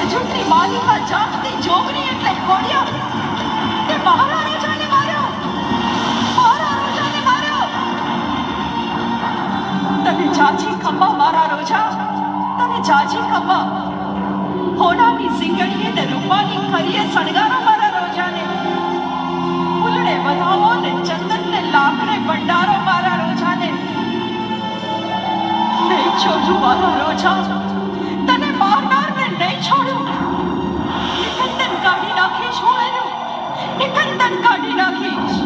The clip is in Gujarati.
અર્જુનની માલિકા જાગતી જોગણી એટલે ખોડિયા તે મારા રાજાને માર્યો, મારા રાજાને માર્યો. તને જાજી ખમ્મા મારા રોજા, તને જાજી ખમ્મા. હોનાની સિંગડીએ ને રૂપાની ખરીએ સણગારો મારા રોજાને. ફૂલડે વધાવો ને ચંદન ને લાકડે ભંડારો મારા રોજાને. નહીં છોડું મારા રોજા, તને મારનારને નહીં છોડું. નિકંદન કાઢી નાખીશ હું એનું, નિકંદન કાઢી નાખીશ.